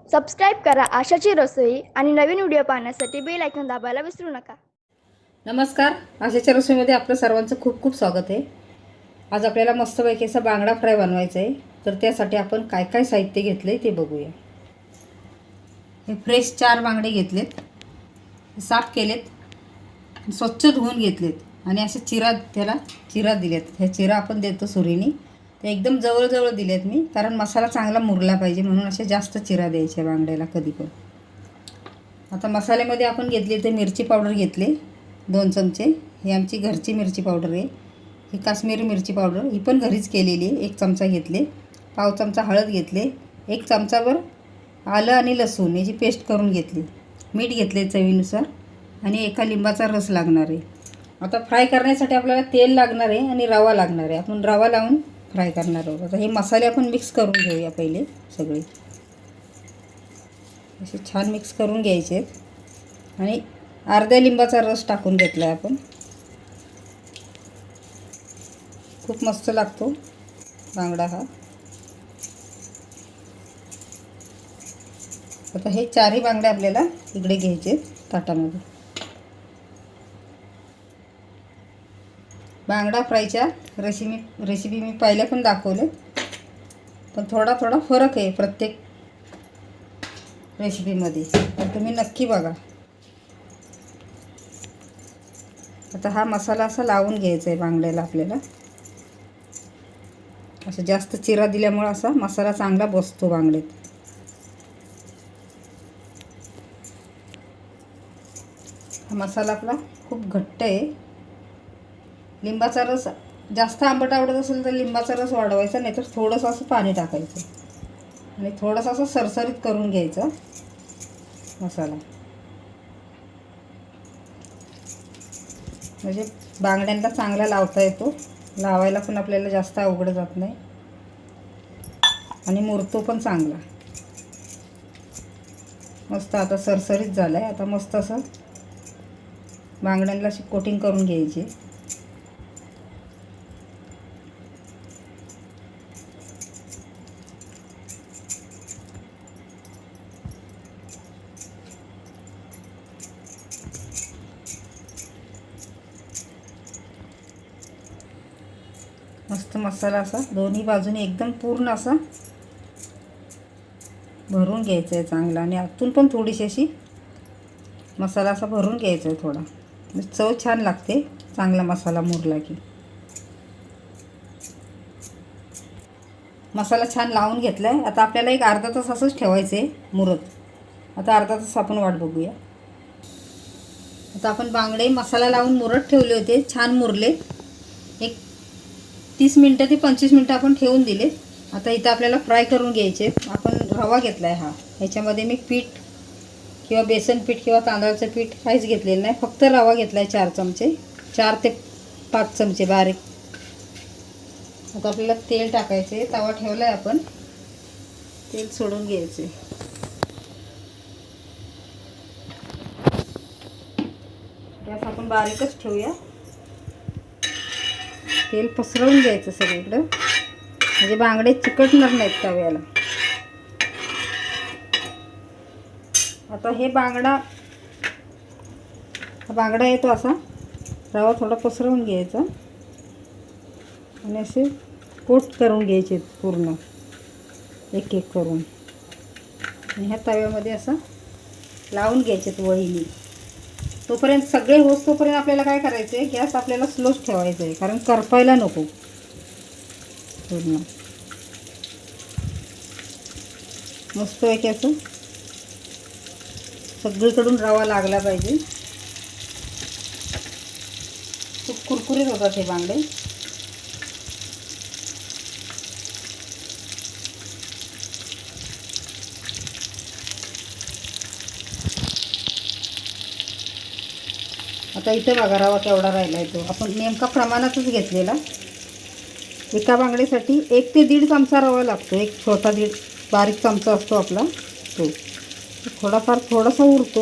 Subscribe करा आशाची रसोई आणि नवीन video पाहण्यासाठी बेल आयकॉन दाबायला विसरू नका। नमस्कार, आशाच्या रसोईमध्ये आपलं सर्वांचं खूप खूप स्वागत आहे। आज आपल्याला मस्तपैकी असा बांगडा फ्राय बनवायचा आहे। तर त्यासाठी आपण काय काय साहित्य घेतले ते बघूया। हे फ्रेश 4 बांगडे घेतलेत, साफ केलेत, स्वच्छ धुवून घेतलेत आणि असे त्याला चिरा दिलेत। हे चिरा आपण देतो सुरीने, ते एकदम जवळ दिलेत मी, कारण मसाला चांगला मुरला पाहिजे म्हणून असे जास्त चिरा द्यायचे बांगड्याला कधी पण। आता मसाल्यामध्ये आपण घेतले ते मिरची पावडर घेतले 2 चमचे। ही आमची घरची मिरची पावडर आहे। ही काश्मीरी मिरची पावडर, ही पण घरीच केलेली आहे। 1 चमचा घेतले। पाव चमचा हळद घेतले। 1 चमचाभर आलं आणि लसूण याची पेस्ट करून घेतली। मीठ घेतले चवीनुसार आणि 1 लिंबाचा रस लागणार आहे। आता फ्राय करण्यासाठी आपल्याला तेल लागणार आहे आणि रवा लागणार आहे। आपण रवा लावून फ्राय करणार आहोत। आता हे मसाले आपण मिक्स करून घेऊया पहिले सगळे। असे छान मिक्स करून घ्यायचे आहेत आणि अर्ध्या लिंबाचा रस टाकून घेतला आहे आपण। खूप मस्त लागतो बांगडा हा। आता हे 4ही बांगडे आपल्याला इकडे घ्यायचे ताटामध्ये। बांगडा फ्रायच्या रेसिपी मी पहिल्या पण दाखवले, पण थोडा फरक आहे प्रत्येक रेसिपीमध्ये, तर तुम्ही नक्की बघा। आता हा मसाला असा लावून घ्यायचा आहे बांगड्याला आपल्याला। असं जास्त चिरा दिल्यामुळे असा मसाला चांगला बसतो बांगड्यात। हा मसाला आपला खूप घट्ट आहे। लिंबाचा रस जास्त आंबट आवडत असेल तर लिंबाचा रस वाढवायचा, नाहीतर थोडंसं असं पाणी टाकायचं आणि थोडंसं असं सरसरीत करून घ्यायचा मसाला, म्हणजे बांगड्यांना चांगला लावता येतो। लावायला पण आपल्याला जास्त अवघड जात नाही आणि मुरतो पण चांगला मस्त। आता सरसरीत झालाय। आता मस्त असं बांगड्यांना अशी कोटिंग करून घ्यायची। मस्त मसाला असा दोन्ही बाजूने एकदम पूर्ण असा भरून घ्यायचा आहे चांगला, आणि आतून पण थोडीशी अशी मसाला असा भरून घ्यायचा आहे थोडा, चव छान लागते चांगला मसाला मुरला की। मसाला छान लावून घेतलाय। आता आपल्याला एक अर्धा तास असंच ठेवायचं आहे मुरत। आता अर्धा तास आपण वाट बघूया। आता आपण बांगडे मसाला लावून मुरत ठेवले होते, छान मुरले। एक 30 मिनटं ते 25 मिनटं आपण ठेवून दिले। आता इथं आपल्याला फ्राय करून घ्यायचे। आपण रवा घेतलाय हा, ह्याच्यामध्ये मी पीठ किंवा बेसन पीठ किंवा तांदळाचं पीठ काहीच घेतलेलं नाही, फक्त रवा घेतलाय 4 चमचे, 4 ते 5 चमचे बारीक। आता आपल्याला तेल टाकायचे। तवा ठेवलाय आपण, तेल सोडून घ्यायचे। गॅस आपण बारीकच ठेवूया। तेल पसरवून घ्यायचं सगळीकडं, म्हणजे बांगडे चिकटणार नाहीत तव्याला। आता हे बांगडा येतो असा रवा थोडा पसरवून घ्यायचा आणि असे कोट करून घ्यायचे पूर्ण एक एक करून, आणि ह्या तव्यामध्ये असं लावून घ्यायचे वळीने। तोपर्यंत सगळे तोपर्यंत आपल्याला काय करायचं आहे, गॅस आपल्याला स्लोच ठेवायचा आहे, कारण करपायला नको पूर्ण। मस्त आहे की असं सगळीकडून रवा लागला पाहिजे। खूप कुरकुरीत होतात हे बांगडे। आता इथे बघा रवा केवढा राहिला आहे, तो आपण नेमका प्रमाणातच घेतलेला। एका बांगडीसाठी 1 ते 1.5 चमचा रवा लागतो। एक छोटा बारीक चमचा असतो आपला तो, थोडासा उरतो।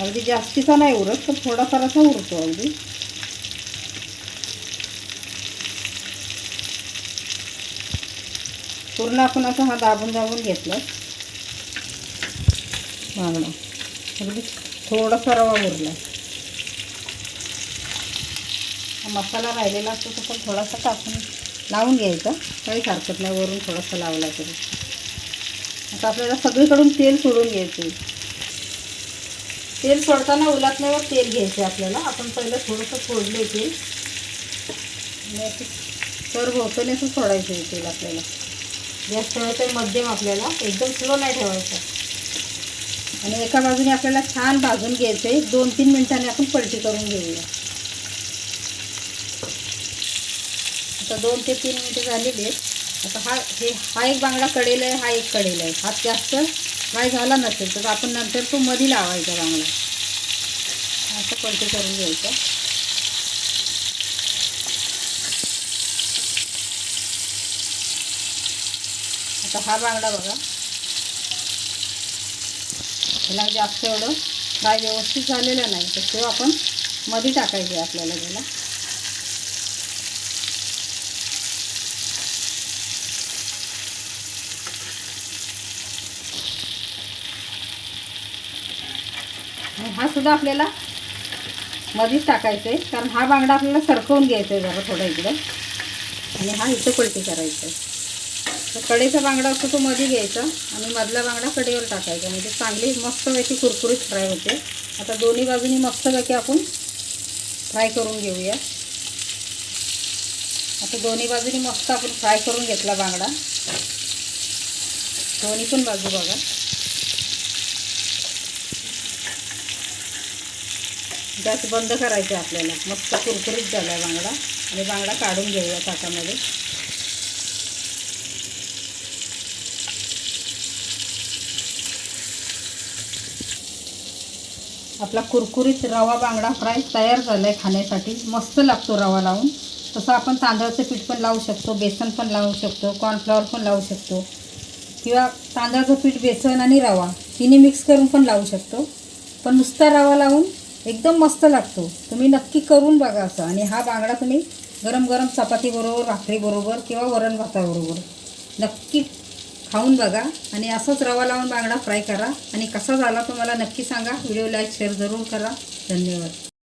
अगदी जास्तीचा नाही उरत, पण थोडाफार असा उरतो अगदी। पूर्ण आपण असं हा दाबून दाबून घेतलं बांगडा. अगदी थोडासा रवा उरला. मसाला राहिलेला असतो तो पण थोडासा टाकून लावून घ्यायचा, काही हरकत नाही, वरून थोडासा लावला तरी. आता आपल्याला सगळीकडून तेल सोडून घ्यायचं. तेल सोडताना उलटण्यावर तेल घ्यायचं आपल्याला. आपण पहिलं थोडंसं सोडले तेल आणि असं सर्व होतं असं सोडायचं आहे तेल आपल्याला. गॅस ठेवायचा आहे मध्यम आपल्याला, एकदम स्लो नाही ठेवायचा. आणि एका बाजूने आपल्याला छान भाजून घ्यायचं आहे. 2-3 मिनिटांनी आपण पलटी करून घेऊया. आता 2 ते 3 मिनिटं झालेली आहेत. आता हा एक बांगडा कडेला आहे, हा एक कडेला आहे. हा जास्त फ्राय झाला नसेल तर आपण नंतर तो मध्ये लावायचा बांगडा. असं पलटी करून घ्यायचं. आता हा बांगडा बघा, त्याला जास्त एवढं फ्राय व्यवस्थित झालेलं नाही, तर तो आपण मध्ये टाकायचं आहे आपल्याला त्याला. हा सुद्धा आपल्याला मध्येच टाकायचं आहे, कारण हा बांगडा आपल्याला सरकवून घ्यायचा आहे जरा थोडा इकडं, आणि हा इथं पलटी करायचा आहे. तर कडेचा बांगडा असतो तो मध्ये घ्यायचा आणि मधला बांगडा कडेवर टाकायचा, म्हणजे चांगली मस्तपैकी कुरकुरीत फ्राय होते. आता दोन्ही बाजूनी मस्तपैकी आपण फ्राय करून घेऊया. आता दोन्ही बाजूनी मस्त आपण फ्राय करून घेतला बांगडा. दोन्ही पण बाजू बघा. गॅस बंद करायचं आपल्याला. मस्त कुरकुरीत झाला आहे बांगडा, आणि बांगडा काढून घेऊया ताटामध्ये. आपला कुरकुरीत रवा बांगडा फ्राय तयार झाला आहे खाण्यासाठी. मस्त लागतो रवा लावून. तसं आपण तांदळाचं पीठ पण लावू शकतो, बेसन पण लावू शकतो, कॉर्नफ्लॉवर पण लावू शकतो, किंवा तांदळाचं पीठ, बेसन आणि रवा तिन्ही मिक्स करून पण लावू शकतो. पण नुसता रवा लावून एकदम मस्त लागतो. तुम्ही नक्की करून बघा असं. आणि हा बांगडा तुम्ही गरम गरम चपातीबरोबर, भाकरीबरोबर किंवा वरण भाताबरोबर नक्की खाऊन बघा. आणि असंच रवा लावून बांगडा फ्राय करा. आणि कसा झाला तुम्हाला नक्की सांगा. व्हिडिओ लाईक शेअर जरूर करा. धन्यवाद.